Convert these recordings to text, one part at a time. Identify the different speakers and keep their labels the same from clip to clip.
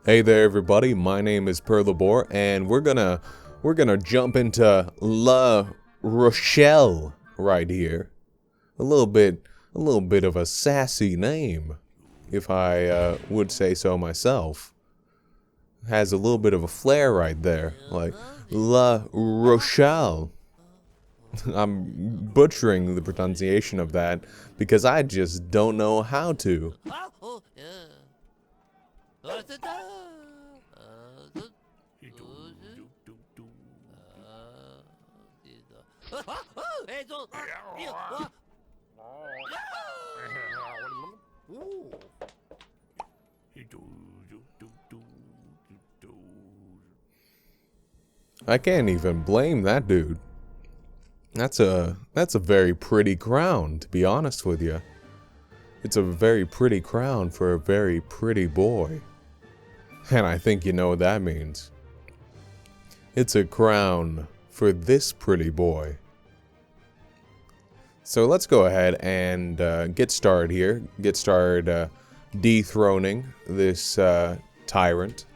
Speaker 1: Hey there everybody, my name is Purlabor and we're gonna jump into La Rochelle right here. A little bit of a sassy name, if I would say so myself. Has a little bit of a flair right there, like La Rochelle. I'm butchering the pronunciation of that because I just don't know how to. I can't even blame that dude. That's a very pretty crown, to be honest with you. It's a very pretty crown for a very pretty boy. And I think you know what that means. It's a crown for this pretty boy. So let's go ahead and get started here. Get started dethroning this tyrant.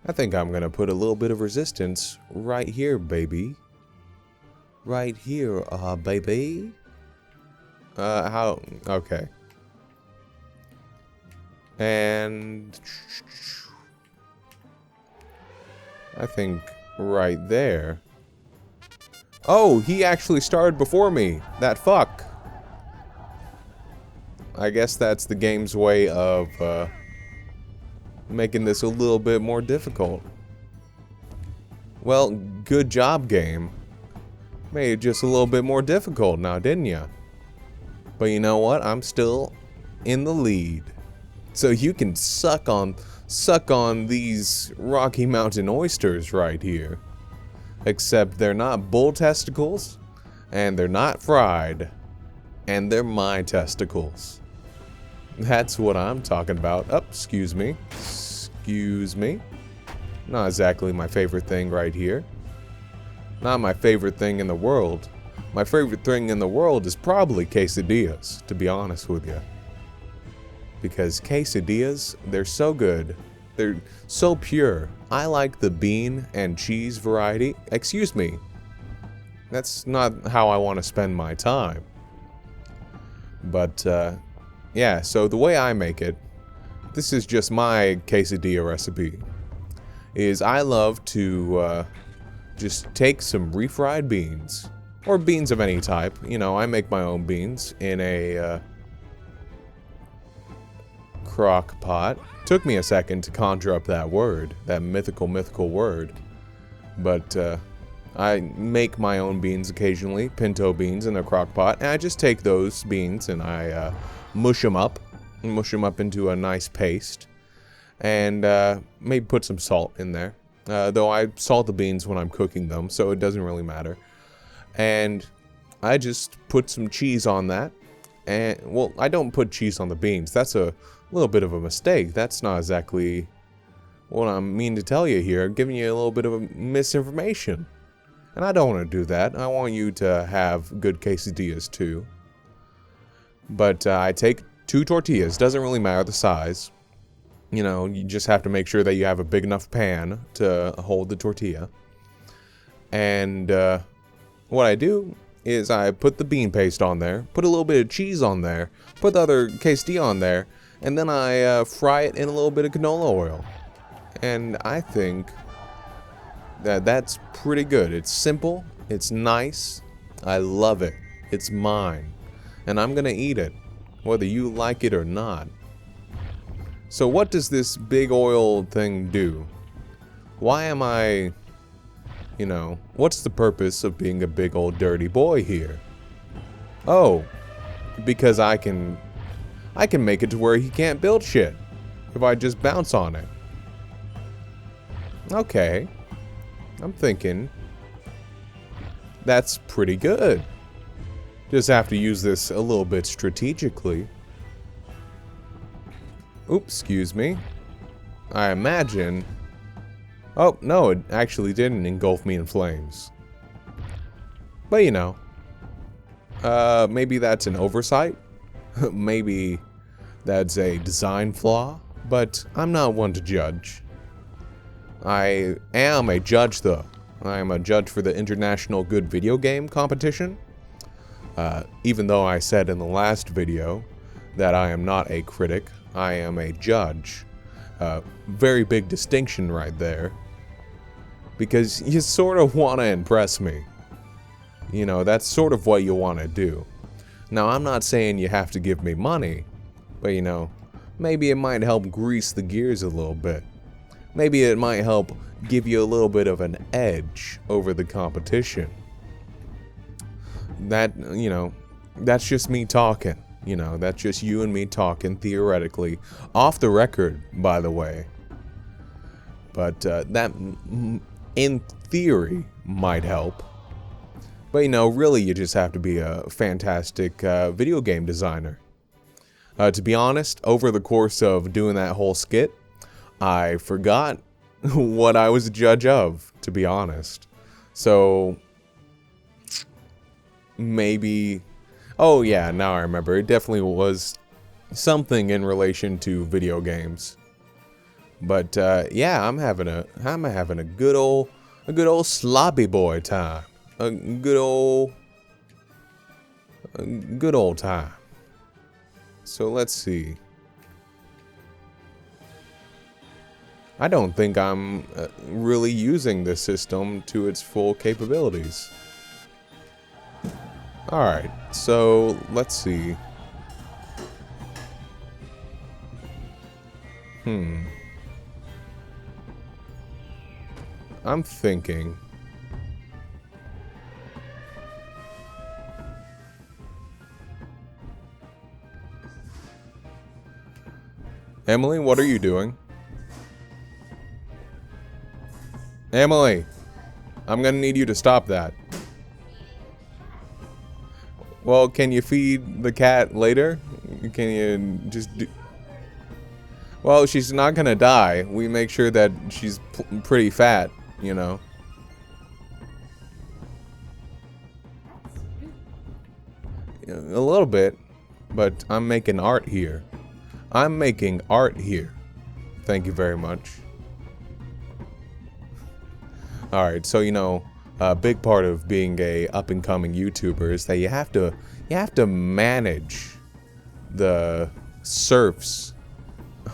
Speaker 1: I think I'm gonna put a little bit of resistance right here, baby. Right here, baby. How? Okay. And I think right there. Oh, he actually started before me. That fuck. I guess that's the game's way of making this a little bit more difficult. Well, good job, game. Made it just a little bit more difficult now, didn't ya? But you know what? I'm still in the lead. So you can suck on these Rocky Mountain oysters right here. Except they're not bull testicles, and they're not fried, and they're my testicles. That's what I'm talking about. Oh, excuse me. Excuse me. Not exactly my favorite thing right here. Not my favorite thing in the world. My favorite thing in the world is probably quesadillas, to be honest with you. Because quesadillas, they're so good. They're so pure. I like the bean and cheese variety. Excuse me. That's not how I want to spend my time. But, yeah, so the way I make it, this is just my quesadilla recipe, is I love to just take some refried beans, or beans of any type. You know, I make my own beans in a crock pot. Took me a second to conjure up that word, that mythical word. But I make my own beans occasionally, pinto beans in a crock pot, and I just take those beans and I mush them up into a nice paste, and maybe put some salt in there. Though I salt the beans when I'm cooking them, so it doesn't really matter. And I just put some cheese on that. And, well, I don't put cheese on the beans. That's a little bit of a mistake. That's not exactly what I mean to tell you here. I'm giving you a little bit of a misinformation. And I don't want to do that. I want you to have good quesadillas too. But I take 2 tortillas. Doesn't really matter the size. You know, you just have to make sure that you have a big enough pan to hold the tortilla. And what I do is I put the bean paste on there, put a little bit of cheese on there, put the other quesadilla on there, and then I fry it in a little bit of canola oil. And I think that that's pretty good. It's simple, it's nice, I love it. It's mine. And I'm gonna eat it, whether you like it or not. So what does this big oil thing do? Why am I... You know, what's the purpose of being a big old dirty boy here? Oh, because I can make it to where he can't build shit if I just bounce on it. Okay, I'm thinking that's pretty good. Just have to use this a little bit strategically. Oops, excuse me. I imagine... Oh, no, it actually didn't engulf me in flames. But you know, maybe that's an oversight. Maybe that's a design flaw. but I'm not one to judge. I am a judge, though. I am a judge for the International Good Video Game Competition. Even though I said in the last video that I am not a critic, I am a judge. Very big distinction right there. Because you sort of want to impress me. You know, that's sort of what you want to do. Now, I'm not saying you have to give me money, but you know, maybe it might help grease the gears a little bit. Maybe it might help give you a little bit of an edge over the competition. That, you know, that's just me talking. You know, that's just you and me talking theoretically. Off the record, by the way. But that, in theory, might help. But, you know, really you just have to be a fantastic video game designer. To be honest, over the course of doing that whole skit, I forgot what I was a judge of, to be honest. So, maybe... Oh yeah, now I remember. It definitely was something in relation to video games. But yeah, I'm having a good old sloppy boy time. A good old time. So let's see. I don't think I'm really using this system to its full capabilities. Alright, so let's see. I'm thinking. Emily, what are you doing? Emily, I'm gonna need you to stop that. Well, can you feed the cat later? Can you just do... Well, she's not gonna die. We make sure that she's pretty fat, you know. A little bit, but I'm making art here. I'm making art here. Thank you very much. Alright, so you know, a big part of being a up-and-coming YouTuber is that you have to manage the serfs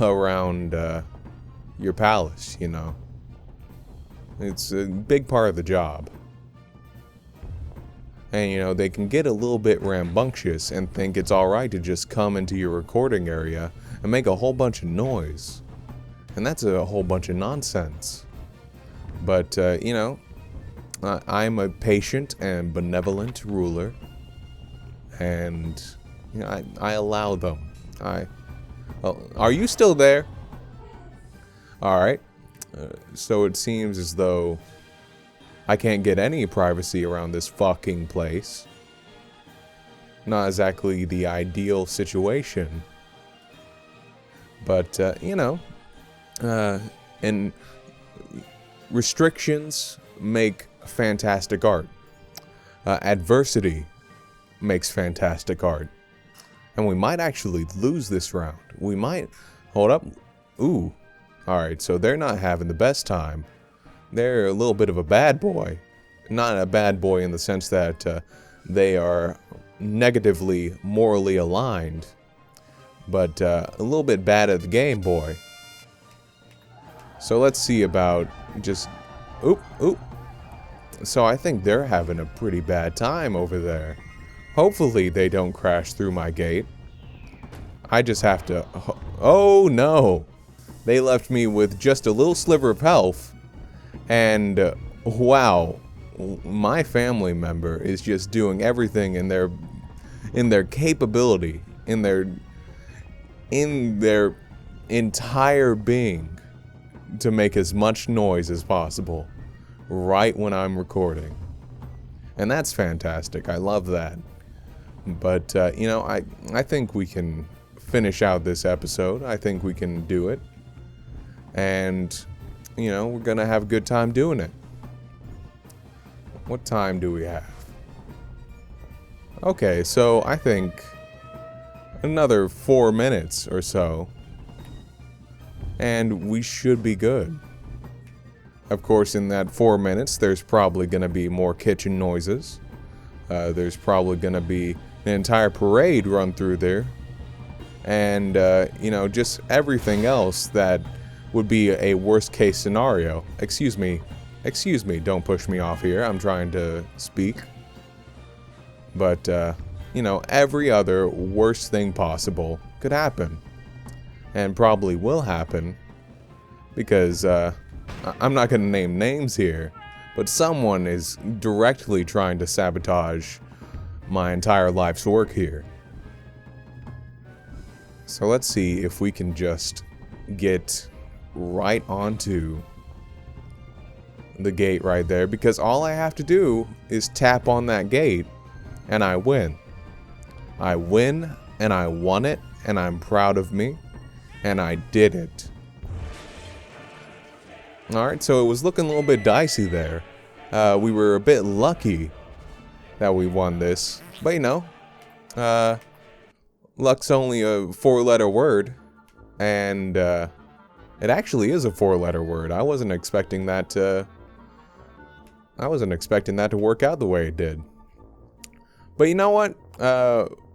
Speaker 1: around your palace, you know. It's a big part of the job. And you know, they can get a little bit rambunctious and think it's alright to just come into your recording area and make a whole bunch of noise. And that's a whole bunch of nonsense. But, you know, I'm a patient and benevolent ruler. And, you know, I allow them. Well, are you still there? Alright. So it seems as though I can't get any privacy around this fucking place. Not exactly the ideal situation. But, you know, and restrictions make fantastic art. Adversity makes fantastic art. And we might actually lose this round. We might... Hold up. Ooh. Alright, so they're not having the best time. They're a little bit of a bad boy. Not a bad boy in the sense that they are negatively morally aligned. But a little bit bad at the game, boy. So let's see about just... Oop, oop. So I think they're having a pretty bad time over there. Hopefully they don't crash through my gate. I just have to... Oh no! They left me with just a little sliver of health. And wow, my family member is just doing everything in their capability, in their entire being to make as much noise as possible right when I'm recording. And that's fantastic. I love that. But you know, I think we can finish out this episode. I think we can do it. And you know, we're gonna have a good time doing it. What time do we have? Okay, so I think another 4 minutes or so. and we should be good. Of course, in that 4 minutes, there's probably going to be more kitchen noises. There's probably going to be an entire parade run through there. And, you know, just everything else that would be a worst case scenario. Excuse me, don't push me off here. I'm trying to speak. But, you know, every other worst thing possible could happen. And probably will happen. Because, I'm not going to name names here, but someone is directly trying to sabotage my entire life's work here. So let's see if we can just get right onto the gate right there, because all I have to do is tap on that gate and I win. I win and I won it, and I'm proud of me, and I did it. Alright, so it was looking a little bit dicey there. We were a bit lucky that we won this. But you know, luck's only a 4-letter word. And it actually is a 4-letter word. I wasn't expecting that to work out the way it did. But you know what?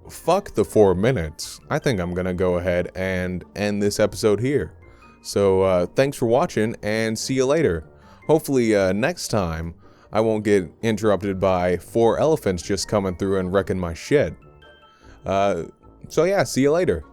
Speaker 1: Fuck the 4 minutes. I think I'm gonna go ahead and end this episode here. So, thanks for watching, and see you later. Hopefully, next time, I won't get interrupted by 4 elephants just coming through and wrecking my shit. So yeah, see you later.